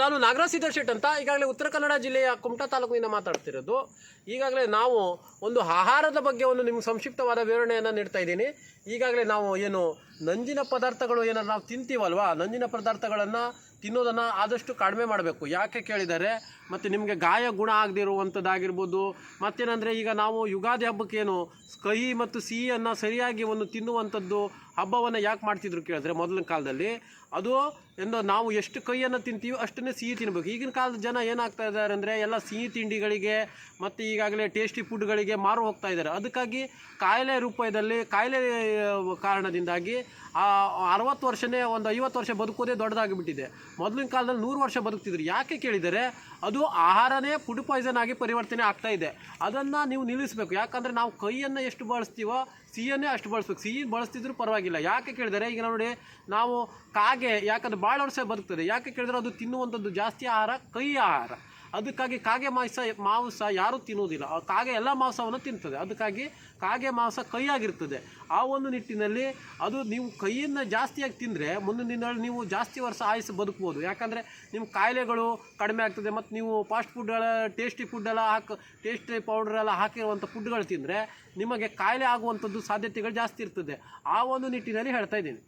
ನಾನು ನಾಗರಾಜ್ ಶೆಟ್ ಅಂತ ಈಗಾಗಲೇ ಉತ್ತರ ಕನ್ನಡ ಜಿಲ್ಲೆಯ ಕುಮಟಾ ತಾಲೂಕಿನಿಂದ ಮಾತಾಡ್ತಿರೋದು. ಈಗಾಗಲೇ ನಾವು ಒಂದು ಆಹಾರದ ಬಗ್ಗೆ ಒಂದು ನಿಮ್ಗೆ ಸಂಕ್ಷಿಪ್ತವಾದ ವಿವರಣೆಯನ್ನು ನೀಡ್ತಾ ಇದ್ದೀನಿ. ಈಗಾಗಲೇ ನಾವು ಏನು ನಂಜಿನ ಪದಾರ್ಥಗಳು ಏನಾದ್ರು ನಾವು ತಿಂತೀವಲ್ವಾ, ನಂಜಿನ ಪದಾರ್ಥಗಳನ್ನು ತಿನ್ನೋದನ್ನು ಆದಷ್ಟು ಕಡಿಮೆ ಮಾಡಬೇಕು. ಯಾಕೆ ಕೇಳಿದರೆ ಮತ್ತು ನಿಮಗೆ ಗಾಯ ಗುಣ ಆಗದಿರುವಂಥದ್ದಾಗಿರ್ಬೋದು. ಮತ್ತೇನೆಂದರೆ ಈಗ ನಾವು ಯುಗಾದಿ ಹಬ್ಬಕ್ಕೇನು ಕಹಿ ಮತ್ತು ಸಿಹಿಯನ್ನು ಸರಿಯಾಗಿ ಒಂದು ತಿನ್ನುವಂಥದ್ದು ಹಬ್ಬವನ್ನು ಯಾಕೆ ಮಾಡ್ತಿದ್ರು ಕೇಳಿದ್ರೆ, ಮೊದಲಿನ ಕಾಲದಲ್ಲಿ ಅದು ನಾವು ಎಷ್ಟು ಕೈಯನ್ನು ತಿಂತೀವಿ ಅಷ್ಟನ್ನೇ ಸಿಹಿ ತಿನ್ನಬೇಕು. ಈಗಿನ ಕಾಲದ ಜನ ಏನಾಗ್ತಾ ಇದ್ದಾರೆ ಅಂದರೆ ಎಲ್ಲ ಸಿಹಿ ತಿಂಡಿಗಳಿಗೆ ಮತ್ತು ಈಗಾಗಲೇ ಟೇಸ್ಟಿ ಫುಡ್ಗಳಿಗೆ ಮಾರು ಹೋಗ್ತಾ ಇದ್ದಾರೆ. ಅದಕ್ಕಾಗಿ ಕಾಯಿಲೆ ರೂಪದಲ್ಲಿ ಕಾಯಿಲೆ ಕಾರಣದಿಂದಾಗಿ 60 ವರ್ಷನೇ ಒಂದು 50 ವರ್ಷ ಬದುಕೋದೇ ದೊಡ್ಡದಾಗಿಬಿಟ್ಟಿದೆ. ಮೊದಲಿನ ಕಾಲದಲ್ಲಿ 100 ವರ್ಷ ಬದುಕ್ತಿದ್ರು. ಯಾಕೆ ಕೇಳಿದರೆ ಅದು ಆಹಾರನೇ ಫುಡ್ ಪಾಯ್ಸನ್ ಆಗಿ ಪರಿವರ್ತನೆ ಆಗ್ತಾ ಇದೆ. ಅದನ್ನು ನೀವು ನಿಲ್ಲಿಸಬೇಕು. ಯಾಕಂದರೆ ನಾವು ಕೈಯನ್ನು ಎಷ್ಟು ಬಳಸ್ತೀವೋ ಸಿಹಿಯನ್ನೇ ಅಷ್ಟು ಬಳಸ್ಬೇಕು. ಸಿಹಿ ಬಳಸ್ತಿದ್ರು ಪರವಾಗಿಲ್ಲ. ಯಾಕೆ ಕೇಳಿದರೆ ಈಗ ನೋಡಿ, ನಾವು ಕಾಗೆ ಯಾಕಂದರೆ ಭಾಳ ವರ್ಷ ಬದುಕ್ತದೆ. ಯಾಕೆ ಕೇಳಿದರೆ ಅದು ತಿನ್ನುವಂಥದ್ದು ಜಾಸ್ತಿ ಆಹಾರ ಕೈ ಆಹಾರ. ಅದಕ್ಕಾಗಿ ಕಾಗೆ ಮಾಂಸ ಯಾರೂ ತಿನ್ನುವುದಿಲ್ಲ. ಕಾಗೆ ಎಲ್ಲ ಮಾಂಸವನ್ನು ತಿಂತದೆ. ಅದಕ್ಕಾಗಿ ಕಾಗೆ ಮಾಂಸ ಕೈಯಾಗಿರ್ತದೆ. ಆ ಒಂದು ನಿಟ್ಟಿನಲ್ಲಿ ಅದು ನೀವು ಕೈಯನ್ನು ಜಾಸ್ತಿಯಾಗಿ ತಿಂದರೆ ಮುಂದಿನ ದಿನಗಳಲ್ಲಿ ನೀವು ಜಾಸ್ತಿ ವರ್ಷ ಆಯುಸ್ಸು ಬದುಕ್ಬೋದು. ಯಾಕಂದರೆ ನಿಮ್ಮ ಕಾಯಿಲೆಗಳು ಕಡಿಮೆ ಆಗ್ತದೆ. ಮತ್ತು ನೀವು ಫಾಸ್ಟ್ ಫುಡ್ಗಳ ಟೇಸ್ಟಿ ಫುಡ್ಡೆಲ್ಲ ಟೇಸ್ಟಿ ಪೌಡ್ರೆಲ್ಲ ಹಾಕಿರುವಂಥ ಫುಡ್ಗಳು ತಿಂದರೆ ನಿಮಗೆ ಕಾಯಿಲೆ ಆಗುವಂಥದ್ದು ಸಾಧ್ಯತೆಗಳು ಜಾಸ್ತಿ ಇರ್ತದೆ. ಆ ಒಂದು ನಿಟ್ಟಿನಲ್ಲಿ ಹೇಳ್ತಾ ಇದ್ದೀನಿ.